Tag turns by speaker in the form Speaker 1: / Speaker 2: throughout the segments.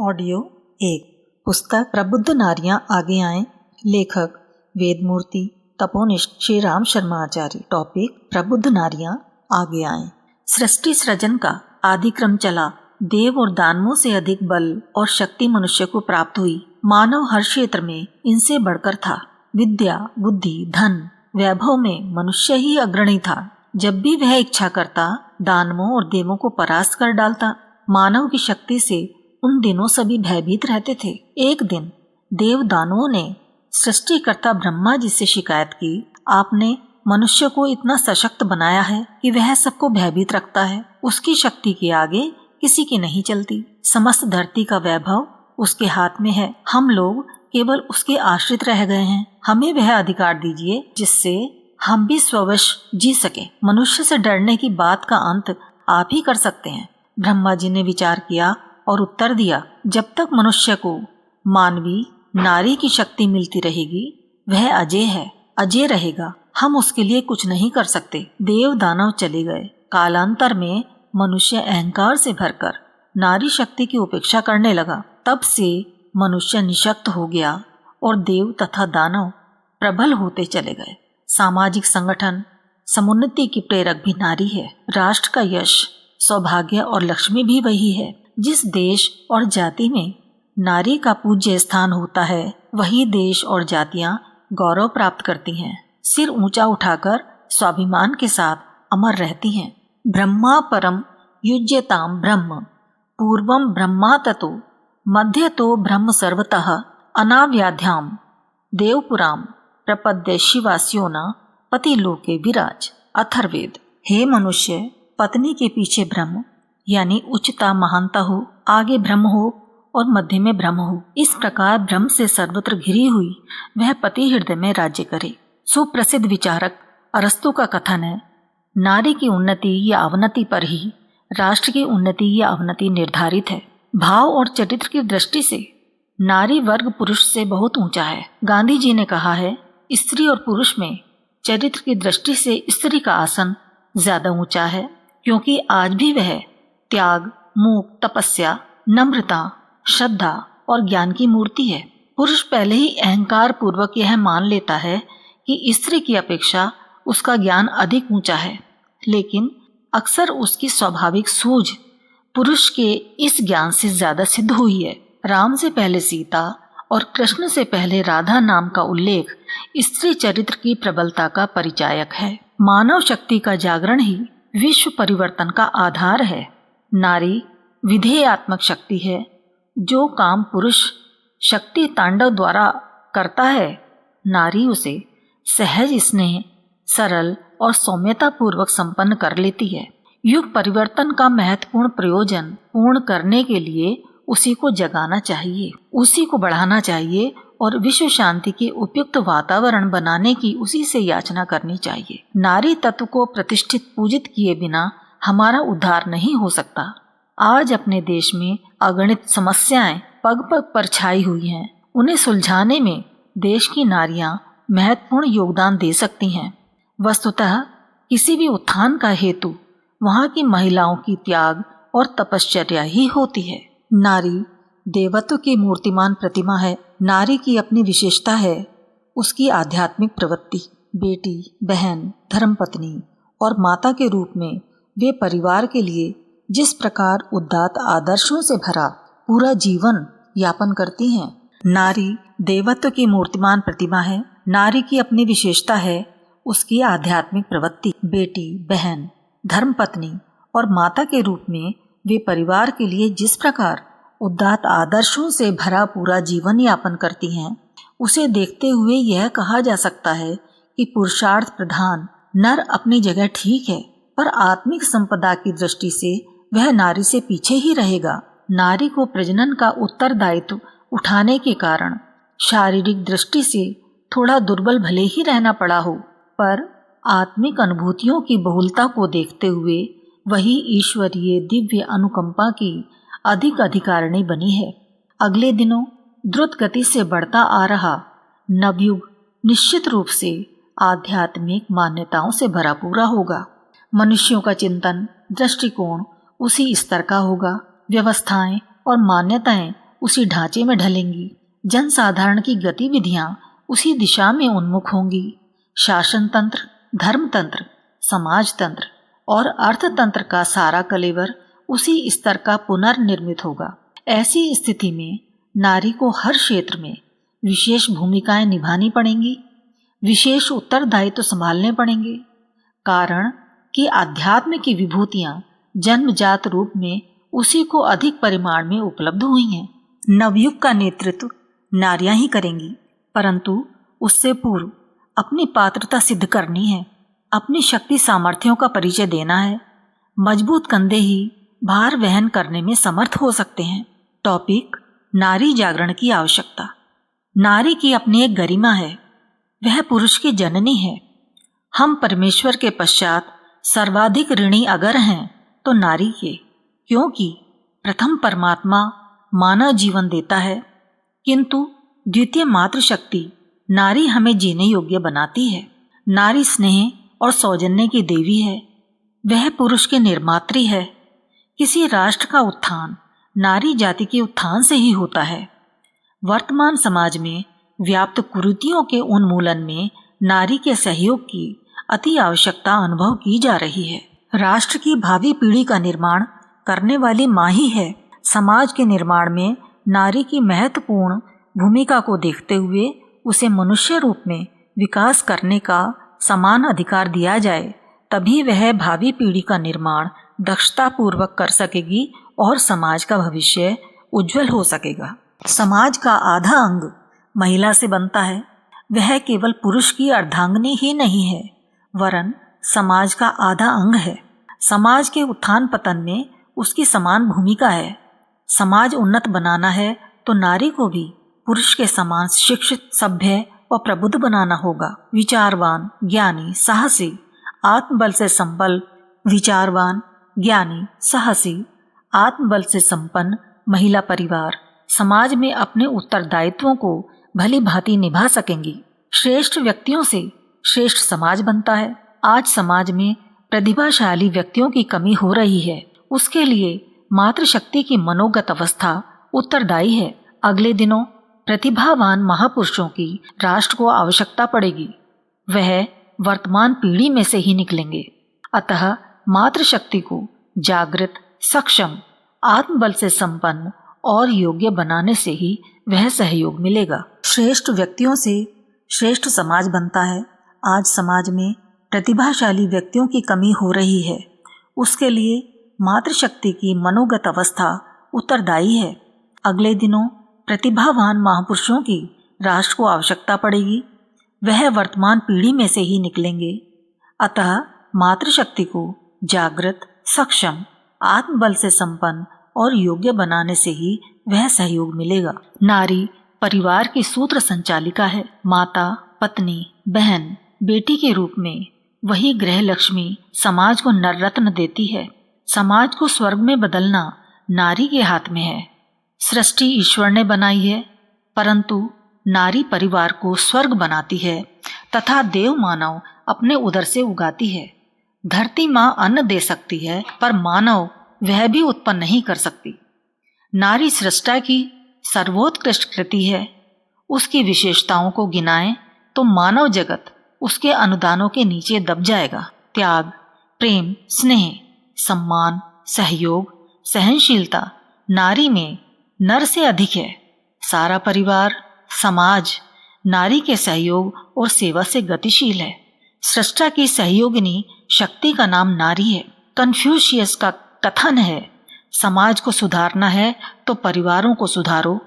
Speaker 1: Audio 1। पुस्तक प्रबुद्ध नारियां आगे आएं। लेखक वेदमूर्ति तपोनिष्ठ श्री राम शर्मा आचार्य। टॉपिक प्रबुद्ध नारियां आगे आएं। सृष्टि सृजन का आदिक्रम चला। देव और दानवों से अधिक बल और शक्ति मनुष्य को प्राप्त हुई। मानव हर क्षेत्र में इनसे बढ़कर था। विद्या, बुद्धि, धन, वैभव में मनुष्य ही अग्रणी था। जब भी वह इच्छा करता दानवों और देवों को परास्त कर डालता। मानव की शक्ति से उन दिनों सभी भयभीत रहते थे। एक दिन देव दानवों ने सृष्टिकर्ता ब्रह्मा जी से शिकायत की, आपने मनुष्य को इतना सशक्त बनाया है कि वह सबको भयभीत रखता है। उसकी शक्ति के आगे किसी की नहीं चलती। समस्त धरती का वैभव उसके हाथ में है। हम लोग केवल उसके आश्रित रह गए हैं। हमें वह अधिकार दीजिए जिससे हम भी स्ववश जी सके। मनुष्य से डरने की बात का अंत आप ही कर सकते हैं। ब्रह्मा जी ने विचार किया और उत्तर दिया, जब तक मनुष्य को मानवी नारी की शक्ति मिलती रहेगी वह अजय है, अजय रहेगा। हम उसके लिए कुछ नहीं कर सकते। देव दानव चले गए। कालांतर में मनुष्य अहंकार से भरकर नारी शक्ति की उपेक्षा करने लगा। तब से मनुष्य निशक्त हो गया और देव तथा दानव प्रबल होते चले गए। सामाजिक संगठन समुन्नति की प्रेरक भी नारी है। राष्ट्र का यश, सौभाग्य और लक्ष्मी भी वही है। जिस देश और जाति में नारी का पूज्य स्थान होता है वही देश और जातियां गौरव प्राप्त करती हैं। सिर ऊंचा उठाकर स्वाभिमान के साथ अमर रहती हैं। ब्रह्मा परम युज्यताम ब्रह्म, पूर्वम ब्रह्मा ततो, मध्य तो ब्रह्म सर्वतः, अनाव्याध्याम देवपुराम प्रपद्य शिवास्यो न पति लोके विराज। अथर्वेद। हे मनुष्य, पत्नी के पीछे ब्रह्म यानी उच्चता महानता हो, आगे ब्रह्म हो और मध्य में ब्रह्म हो। इस प्रकार ब्रह्म से सर्वत्र घिरी हुई वह पति हृदय में राज्य करे। सुप्रसिद्ध विचारक अरस्तु का कथन है, नारी की उन्नति या अवनति पर ही राष्ट्र की उन्नति या अवनति निर्धारित है। भाव और चरित्र की दृष्टि से नारी वर्ग पुरुष से बहुत ऊंचा है। गांधी जी ने कहा है, स्त्री और पुरुष में चरित्र की दृष्टि से स्त्री का आसन ज्यादा ऊंचा है, क्योंकि आज भी वह त्याग, मूक, तपस्या, नम्रता, श्रद्धा और ज्ञान की मूर्ति है। पुरुष पहले ही अहंकार पूर्वक यह मान लेता है कि स्त्री की अपेक्षा उसका ज्ञान अधिक ऊंचा है, लेकिन अक्सर उसकी स्वाभाविक सूझ पुरुष के इस ज्ञान से ज्यादा सिद्ध हुई है। राम से पहले सीता और कृष्ण से पहले राधा नाम का उल्लेख स्त्री चरित्र की प्रबलता का परिचायक है। मानव शक्ति का जागरण ही विश्व परिवर्तन का आधार है। नारी विधेयात्मक शक्ति है। जो काम पुरुष शक्ति तांडव द्वारा करता है, नारी उसे सहज, स्नेह, सरल और सौम्यता पूर्वक संपन्न कर लेती है। युग परिवर्तन का महत्वपूर्ण प्रयोजन पूर्ण करने के लिए उसी को जगाना चाहिए, उसी को बढ़ाना चाहिए और विश्व शांति के उपयुक्त वातावरण बनाने की उसी से याचना करनी चाहिए। नारी तत्व को प्रतिष्ठित पूजित किए बिना हमारा उद्धार नहीं हो सकता। आज अपने देश में अगणित समस्याएं पग पग पर छाई हुई हैं। उन्हें सुलझाने में देश की नारियां महत्वपूर्ण योगदान दे सकती हैं। वस्तुतः किसी भी उत्थान का हेतु वहां की महिलाओं की त्याग और तपश्चर्या ही होती है। नारी देवत्व की मूर्तिमान प्रतिमा है। नारी की अपनी विशेषता है उसकी आध्यात्मिक प्रवृत्ति। बेटी, बहन, धर्मपत्नी और माता के रूप में वे परिवार के लिए जिस प्रकार उदात्त आदर्शों से भरा पूरा जीवन यापन करती हैं। नारी देवत्व की मूर्तिमान प्रतिमा है। नारी की अपनी विशेषता है उसकी आध्यात्मिक प्रवृत्ति। बेटी, बहन, धर्मपत्नी और माता के रूप में वे परिवार के लिए जिस प्रकार उदात्त आदर्शों से भरा पूरा जीवन यापन करती हैं, उसे देखते हुए यह कहा जा सकता है कि पुरुषार्थ प्रधान नर अपनी जगह ठीक है, पर आत्मिक संपदा की दृष्टि से वह नारी से पीछे ही रहेगा। नारी को प्रजनन का उत्तरदायित्व उठाने के कारण शारीरिक दृष्टि से थोड़ा दुर्बल भले ही रहना पड़ा हो, पर आत्मिक अनुभूतियों की बहुलता को देखते हुए वही ईश्वरीय दिव्य अनुकंपा की अधिक अधिकारिणी बनी है। अगले दिनों द्रुत गति से बढ़ता आ रहा नवयुग निश्चित रूप से आध्यात्मिक मान्यताओं से भरा पूरा होगा। मनुष्यों का चिंतन, दृष्टिकोण उसी स्तर का होगा। व्यवस्थाएं और मान्यताएं उसी ढांचे में ढलेंगी। जनसाधारण की गतिविधियां उसी दिशा में उन्मुख होंगी। शासन तंत्र, धर्म तंत्र, समाज तंत्र और अर्थतंत्र का सारा कलेवर उसी स्तर का पुनर्निर्मित होगा। ऐसी स्थिति में नारी को हर क्षेत्र में विशेष भूमिकाएं निभानी पड़ेंगी, विशेष उत्तरदायित्व संभालने पड़ेंगे। कारण कि आध्यात्म की विभूतियां जन्मजात रूप में उसी को अधिक परिमाण में उपलब्ध हुई हैं। नवयुग का नेतृत्व नारियां ही करेंगी, परंतु उससे पूर्व अपनी पात्रता सिद्ध करनी है, अपनी शक्ति सामर्थ्यों का परिचय देना है। मजबूत कंधे ही भार वहन करने में समर्थ हो सकते हैं। टॉपिक: नारी जागरण की आवश्यकता। नारी की अपनी एक गरिमा है, वह पुरुष की जननी है। हम परमेश्वर के पश्चात सर्वाधिक ऋणी अगर हैं तो नारी के, क्योंकि प्रथम परमात्मा मानव जीवन देता है, किंतु द्वितीय मातृशक्ति नारी हमें जीने योग्य बनाती है। नारी स्नेह और सौजन्य की देवी है, वह पुरुष की निर्मात्री है। किसी राष्ट्र का उत्थान नारी जाति के उत्थान से ही होता है। वर्तमान समाज में व्याप्त कुरीतियों के उन्मूलन में नारी के सहयोग की अति आवश्यकता अनुभव की जा रही है। राष्ट्र की भावी पीढ़ी का निर्माण करने वाली माँ ही है। समाज के निर्माण में नारी की महत्वपूर्ण भूमिका को देखते हुए उसे मनुष्य रूप में विकास करने का समान अधिकार दिया जाए, तभी वह भावी पीढ़ी का निर्माण दक्षतापूर्वक कर सकेगी और समाज का भविष्य उज्जवल हो सकेगा। समाज का आधा अंग महिला से बनता है। वह केवल पुरुष की अर्धांगिनी ही नहीं है, वरन समाज का आधा अंग है। समाज के उत्थान पतन में उसकी समान भूमिका है। समाज उन्नत बनाना है तो नारी को भी पुरुष के समान शिक्षित, सभ्य और प्रबुद्ध बनाना होगा। विचारवान, ज्ञानी, साहसी, आत्मबल से संपन्न विचारवान, ज्ञानी, साहसी, आत्मबल से संपन्न महिला परिवार समाज में अपने उत्तरदायित्वों को भली भांति निभा सकेंगी। श्रेष्ठ व्यक्तियों से श्रेष्ठ समाज बनता है। आज समाज में प्रतिभाशाली व्यक्तियों की कमी हो रही है। उसके लिए मातृशक्ति की मनोगत अवस्था उत्तरदायी है। अगले दिनों प्रतिभावान महापुरुषों की राष्ट्र को आवश्यकता पड़ेगी। वह वर्तमान पीढ़ी में से ही निकलेंगे। अतः मातृशक्ति को जागृत, सक्षम, आत्मबल से संपन्न और योग्य बनाने से ही वह सहयोग मिलेगा। श्रेष्ठ व्यक्तियों से श्रेष्ठ समाज बनता है। आज समाज में प्रतिभाशाली व्यक्तियों की कमी हो रही है। उसके लिए मातृशक्ति की मनोगत अवस्था उत्तरदायी है। अगले दिनों प्रतिभावान महापुरुषों की राष्ट्र को आवश्यकता पड़ेगी। वह वर्तमान पीढ़ी में से ही निकलेंगे। अतः मातृशक्ति को जागृत, सक्षम, आत्मबल से संपन्न और योग्य बनाने से ही वह सहयोग मिलेगा। नारी परिवार की सूत्र संचालिका है। माता, पत्नी, बहन, बेटी के रूप में वही गृह लक्ष्मी समाज को नररत्न देती है। समाज को स्वर्ग में बदलना नारी के हाथ में है। सृष्टि ईश्वर ने बनाई है, परंतु नारी परिवार को स्वर्ग बनाती है तथा देव मानव अपने उदर से उगाती है। धरती माँ अन्न दे सकती है, पर मानव वह भी उत्पन्न नहीं कर सकती। नारी सृष्टा की सर्वोत्कृष्ट कृति है। उसकी विशेषताओं को गिनाएं तो मानव जगत उसके अनुदानों के नीचे दब जाएगा। त्याग, प्रेम, स्नेह, सम्मान, सहयोग, सहनशीलता नारी में नर से अधिक है। सारा परिवार, समाज नारी के सहयोग और सेवा से गतिशील है। सृष्टा की सहयोगिनी शक्ति का नाम नारी है। कन्फ्यूशियस का कथन है, समाज को सुधारना है तो परिवारों को सुधारो।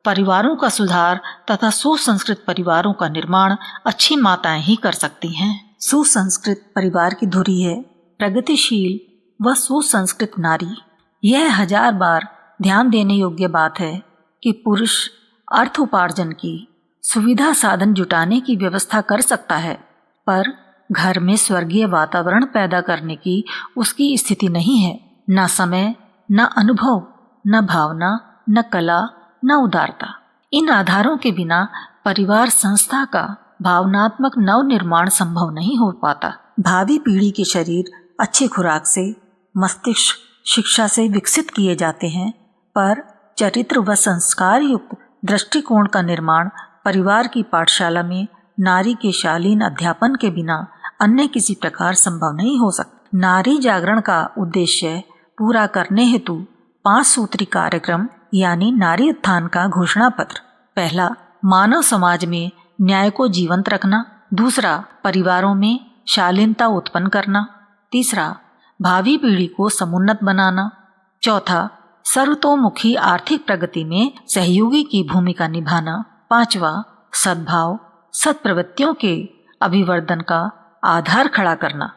Speaker 1: परिवारों का सुधार तथा सुसंस्कृत परिवारों का निर्माण अच्छी माताएं ही कर सकती हैं। सुसंस्कृत परिवार की धुरी है प्रगतिशील व सुसंस्कृत नारी। यह 1000 बार ध्यान देने योग्य बात है कि पुरुष अर्थ उपार्जन की सुविधा साधन जुटाने की व्यवस्था कर सकता है, पर घर में स्वर्गीय वातावरण पैदा करने की उसकी स्थिति नहीं है। न समय, न अनुभव, न भावना, न कला, न उदारता। इन आधारों के बिना परिवार संस्था का भावनात्मक नव निर्माण संभव नहीं हो पाता। भावी पीढ़ी के शरीर अच्छी खुराक से, मस्तिष्क शिक्षा से विकसित किए जाते हैं, पर चरित्र व संस्कार युक्त दृष्टिकोण का निर्माण परिवार की पाठशाला में नारी के शालीन अध्यापन के बिना अन्य किसी प्रकार संभव नहीं हो सकता। नारी जागरण का उद्देश्य पूरा करने हेतु 5 सूत्री कार्यक्रम यानी नारी उत्थान का घोषणा पत्र। पहला, मानव समाज में न्याय को जीवंत रखना। दूसरा, परिवारों में शालीनता उत्पन्न करना। तीसरा, भावी पीढ़ी को समुन्नत बनाना। चौथा, सर्वतोमुखी आर्थिक प्रगति में सहयोगी की भूमिका निभाना। पांचवा, सद्भाव सत्प्रवृत्तियों के अभिवर्धन का आधार खड़ा करना।